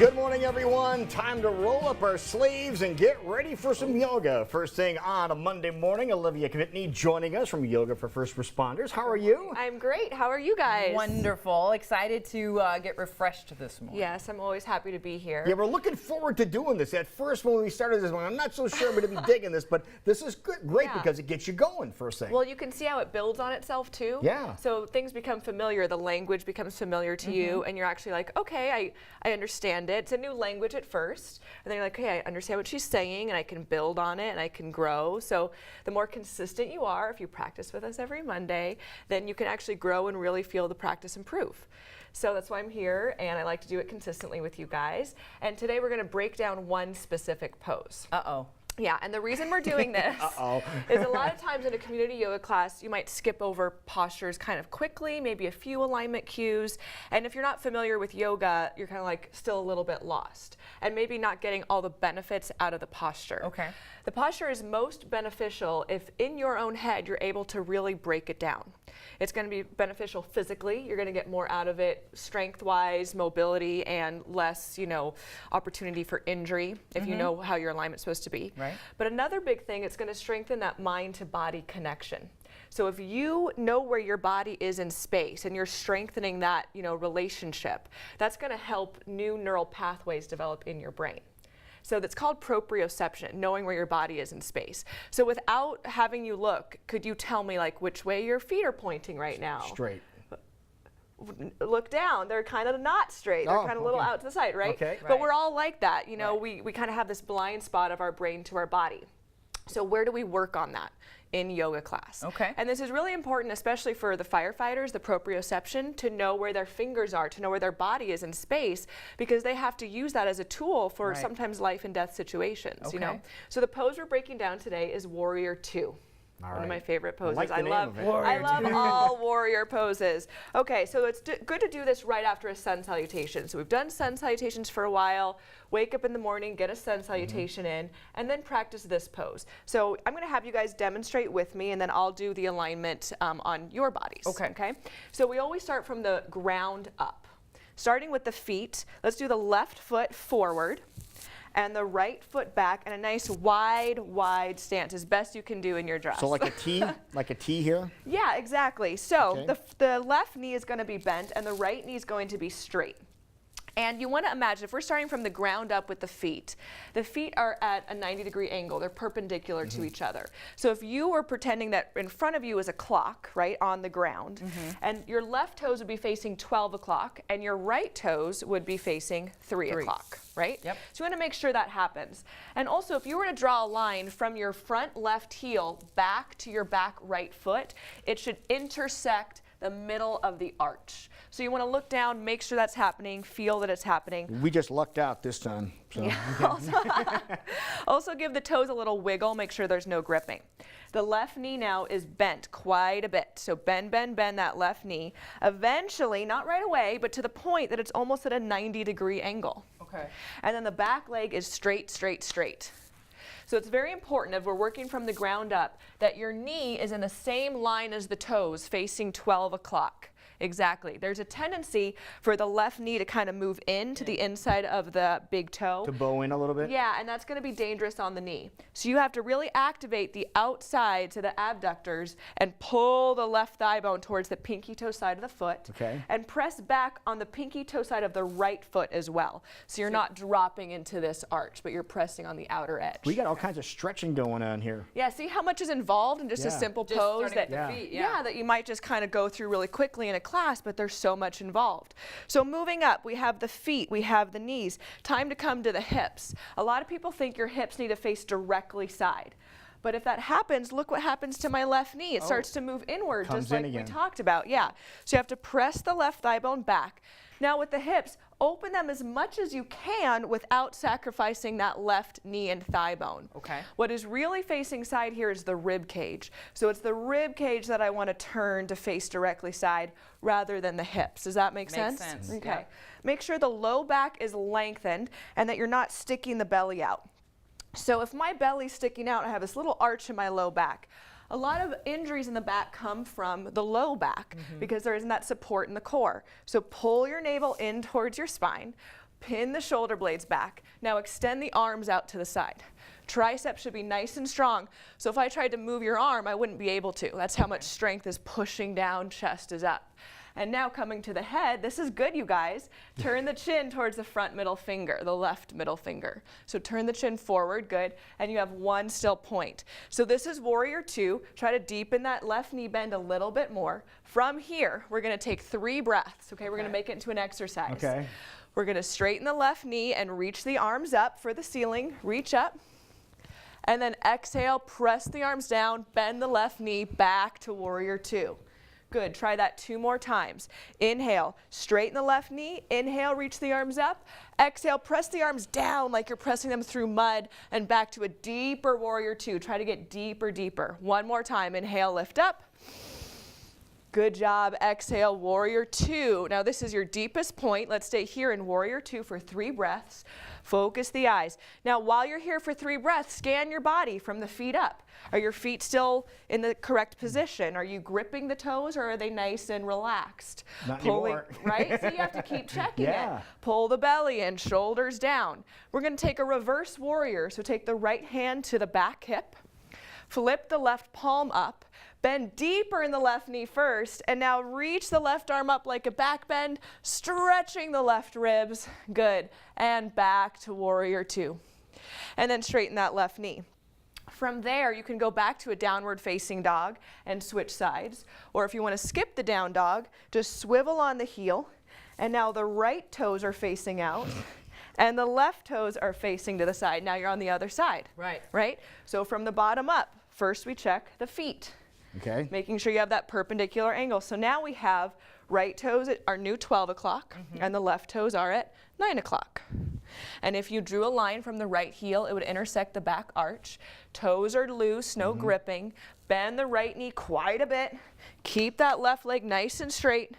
Good morning, everyone. Time to roll up our sleeves and get ready for some yoga. First thing on a Monday morning, Olivia Whitney joining us from Yoga for First Responders. How are you? I'm great. How are you guys? Wonderful. Excited to get refreshed this morning. Yes, I'm always happy to be here. Yeah, we're looking forward to doing this. At first, when we started this one, I'm not so sure I'm going to be digging this, but this is great because it gets you going first thing. Well, you can see how it builds on itself too. Yeah. So things become familiar. The language becomes familiar to you, and you're actually like, okay, I understand it. It's a new language at first, and then you're like, okay, I understand what she's saying, and I can build on it, and I can grow. So the more consistent you are, if you practice with us every Monday, then you can actually grow and really feel the practice improve. So that's why I'm here, and I like to do it consistently with you guys. And today we're going to break down one specific pose. Uh-oh. Yeah, and the reason we're doing this is a lot of times in a community yoga class, you might skip over postures kind of quickly, maybe a few alignment cues. And if you're not familiar with yoga, you're kind of like still a little bit lost and maybe not getting all the benefits out of the posture. Okay. The posture is most beneficial if in your own head you're able to really break it down. It's going to be beneficial physically. You're going to get more out of it strength-wise, mobility, and less, opportunity for injury if you know how your alignment's supposed to be. Right. But another big thing, it's going to strengthen that mind-to-body connection. So if you know where your body is in space and you're strengthening that, relationship, that's going to help new neural pathways develop in your brain. So that's called proprioception, knowing where your body is in space. So without having you look, could you tell me which way your feet are pointing right now? Straight. Look down. They're kind of not straight. They're kind of a little out to the side, right? Okay. But we're all like that. We kind of have this blind spot of our brain to our body. So where do we work on that? In yoga class. Okay. And this is really important, especially for the firefighters, the proprioception, to know where their fingers are, to know where their body is in space, because they have to use that as a tool for sometimes life and death situations, Okay. So the pose we're breaking down today is Warrior Two. One of my favorite poses. I love all warrior poses. Okay, so it's good to do this right after a sun salutation. So we've done sun salutations for a while. Wake up in the morning, get a sun salutation in, and then practice this pose. So I'm going to have you guys demonstrate with me, and then I'll do the alignment on your bodies. Okay. So we always start from the ground up. Starting with the feet, let's do the left foot forward and the right foot back, and a nice wide stance as best you can do in your dress. So like a T, like a T here? Yeah, exactly. So the left knee is going to be bent and the right knee is going to be straight. And you want to imagine, if we're starting from the ground up with the feet are at a 90-degree angle. They're perpendicular to each other. So if you were pretending that in front of you is a clock, right, on the ground, and your left toes would be facing 12 o'clock, and your right toes would be facing 3 o'clock, right? Yep. So you want to make sure that happens. And also, if you were to draw a line from your front left heel back to your back right foot, it should intersect the middle of the arch. So you want to look down, make sure that's happening, feel that it's happening. We just lucked out this time. So. Yeah. Also give the toes a little wiggle, make sure there's no gripping. The left knee now is bent quite a bit. So bend that left knee. Eventually, not right away, but to the point that it's almost at a 90-degree angle. Okay. And then the back leg is straight. So it's very important, if we're working from the ground up, that your knee is in the same line as the toes facing 12 o'clock. Exactly. There's a tendency for the left knee to kind of move in to the inside of the big toe. To bow in a little bit? Yeah, and that's going to be dangerous on the knee. So you have to really activate the outside to the abductors and pull the left thigh bone towards the pinky toe side of the foot. Okay. And press back on the pinky toe side of the right foot as well. So you're not dropping into this arch, but you're pressing on the outer edge. We got all kinds of stretching going on here. Yeah, see how much is involved in just a simple pose that, that you might just kind of go through really quickly in a class, but there's so much involved. So moving up, we have the feet, we have the knees. Time to come to the hips. A lot of people think your hips need to face directly side. But if that happens, look what happens to my left knee. It starts to move inward, just like we talked about. Yeah. So you have to press the left thigh bone back. Now with the hips, open them as much as you can without sacrificing that left knee and thigh bone. Okay. What is really facing side here is the rib cage. So it's the rib cage that I want to turn to face directly side rather than the hips. Does that make sense? Makes sense. Okay. Yeah. Make sure the low back is lengthened and that you're not sticking the belly out. So if my belly's sticking out, I have this little arch in my low back. A lot of injuries in the back come from the low back because there isn't that support in the core. So pull your navel in towards your spine, Pin the shoulder blades back. Now extend the arms out to the side. Triceps should be nice and strong. So if I tried to move your arm, I wouldn't be able to. That's how much strength is pushing down, chest is up. And now coming to the head, this is good, you guys. Turn the chin towards the front middle finger, the left middle finger. So turn the chin forward, good, and you have one still point. So this is warrior 2. Try to deepen that left knee bend a little bit more. From here, we're gonna take 3 breaths, okay? We're gonna make it into an exercise. Okay. We're gonna straighten the left knee and reach the arms up for the ceiling. Reach up. And then exhale, press the arms down, bend the left knee back to warrior 2. Good, try that 2 more times. Inhale, straighten the left knee. Inhale, reach the arms up. Exhale, press the arms down like you're pressing them through mud and back to a deeper warrior 2. Try to get deeper, deeper. 1 more time, inhale, lift up. Good job, exhale, warrior 2. Now this is your deepest point. Let's stay here in warrior 2 for 3 breaths. Focus the eyes. Now while you're here for 3 breaths, scan your body from the feet up. Are your feet still in the correct position? Are you gripping the toes or are they nice and relaxed? Not anymore. Right? So you have to keep checking Yeah. it. Pull the belly in, shoulders down. We're going to take a reverse warrior. So take the right hand to the back hip. Flip the left palm up. Bend deeper in the left knee first, and now reach the left arm up like a back bend, stretching the left ribs. Good. And back to warrior 2. And then straighten that left knee. From there, you can go back to a downward facing dog and switch sides. Or if you want to skip the down dog, just swivel on the heel. And now the right toes are facing out. And the left toes are facing to the side. Now you're on the other side. Right. Right? So from the bottom up, first we check the feet. Okay. Making sure you have that perpendicular angle. So now we have right toes at our new 12 o'clock and the left toes are at 9 o'clock. And if you drew a line from the right heel, it would intersect the back arch. Toes are loose, no gripping. Bend the right knee quite a bit. Keep that left leg nice and straight.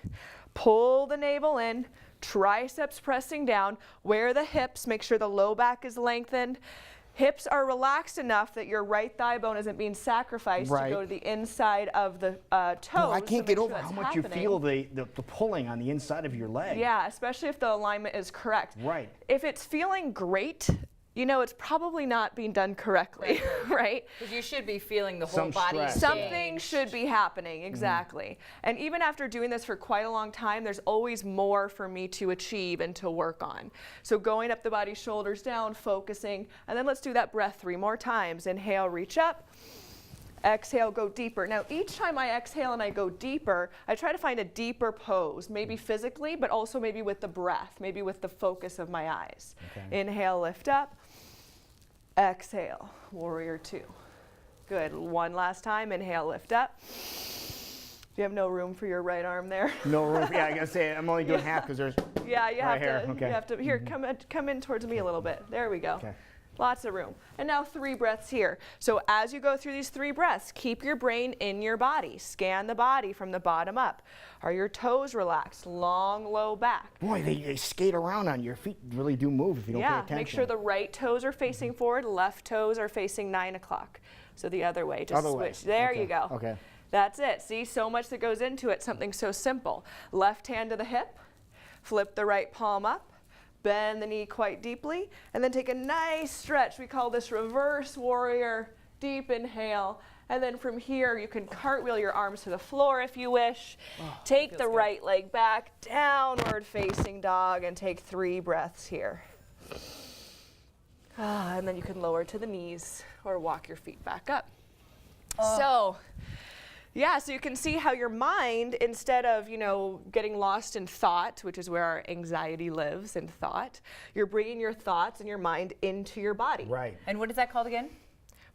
Pull the navel in. Triceps pressing down. Wear the hips. Make sure the low back is lengthened. Hips are relaxed enough that your right thigh bone isn't being sacrificed to go to the inside of the toes. Oh, I can't get over that's how much happening. you feel the pulling on the inside of your leg. Yeah, especially if the alignment is correct. Right. If it's feeling great, you know it's probably not being done correctly, right? Because you should be feeling the whole Some body. stress. Something should be happening, exactly. And even after doing this for quite a long time, there's always more for me to achieve and to work on. So going up the body, shoulders down, focusing, and then let's do that breath 3 more times. Inhale, reach up. Exhale, go deeper. Now each time I exhale and I go deeper, I try to find a deeper pose, maybe physically, but also maybe with the breath, maybe with the focus of my eyes. Okay. Inhale, lift up. Exhale, warrior 2. Good, 1 last time, inhale, lift up. You have no room for your right arm there. No room. Yeah, I gotta say I'm only doing half because there's. Yeah, you have here, to. okay. You have to. Here, come in towards me a little bit. There we go. Okay. Lots of room. And now 3 breaths here. So as you go through these 3 breaths, keep your brain in your body. Scan the body from the bottom up. Are your toes relaxed? Long, low back. Boy, they skate around on your feet. Really do move if you don't pay Yeah, attention. make sure the right toes are facing forward, left toes are facing 9 o'clock. So the other way, just Other way. switch. There Okay, you go. okay. That's it. See, so much that goes into it, something so simple. Left hand to the hip, flip the right palm up, bend the knee quite deeply, and then take a nice stretch. We call this reverse warrior. Deep inhale. And then from here, you can cartwheel your arms to the floor if you wish. Take the right leg back, downward facing dog, and take 3 breaths here. And then you can lower to the knees or walk your feet back up. So, yeah, so you can see how your mind, instead of, getting lost in thought, which is where our anxiety lives, in thought, you're bringing your thoughts and your mind into your body. Right. And what is that called again?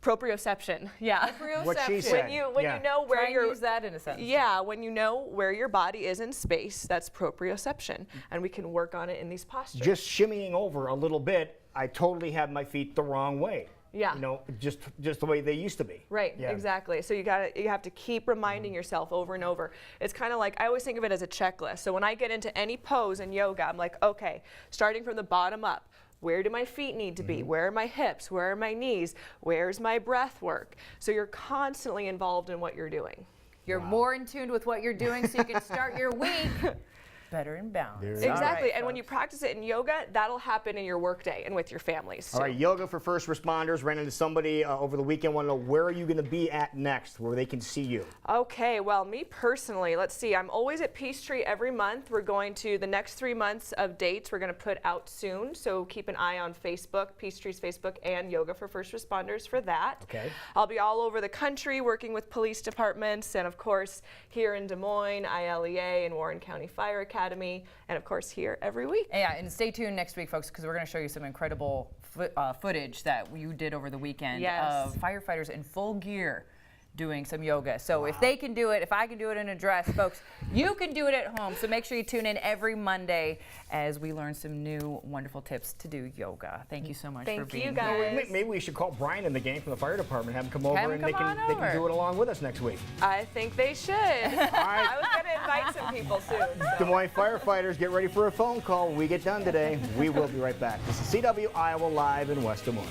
Proprioception, yeah. What she said. When you Yeah. know where Try and your use that in a sentence. Yeah, when you know where your body is in space, that's proprioception, and we can work on it in these postures. Just shimmying over a little bit, I totally have my feet the wrong way. Yeah. Just the way they used to be. Right, Yeah. exactly. So you have to keep reminding yourself over and over. It's kind of like, I always think of it as a checklist. So when I get into any pose in yoga, I'm like, okay, starting from the bottom up, where do my feet need to be? Where are my hips? Where are my knees? Where's my breath work? So you're constantly involved in what you're doing. You're more in tune with what you're doing so you can start your week better in balance. Exactly. Right, and when you practice it in yoga, that'll happen in your workday and with your families too. All right, yoga for first responders. Ran into somebody over the weekend. Want to know where are you going to be at next, where they can see you? Okay, well, me personally, let's see. I'm always at Peachtree every month. We're going to the next 3 months of dates we're going to put out soon. So keep an eye on Facebook, Peachtree's Facebook, and Yoga for First Responders for that. Okay. I'll be all over the country working with police departments, and of course here in Des Moines, ILEA, and Warren County Fire Academy, and of course here every week. Yeah, and stay tuned next week, folks, because we're going to show you some incredible footage that you did over the weekend of firefighters in full gear doing some yoga. So if they can do it, if I can do it in a dress, folks, you can do it at home. So make sure you tune in every Monday as we learn some new wonderful tips to do yoga. Thank you so much for being you guys. Well, maybe we should call Brian and the gang from the fire department, have him come over, and they can do it along with us next week. I think they should. I was going to invite some people soon. Des Moines firefighters, get ready for a phone call when we get done today. We will be right back. This is CW Iowa Live in West Des Moines.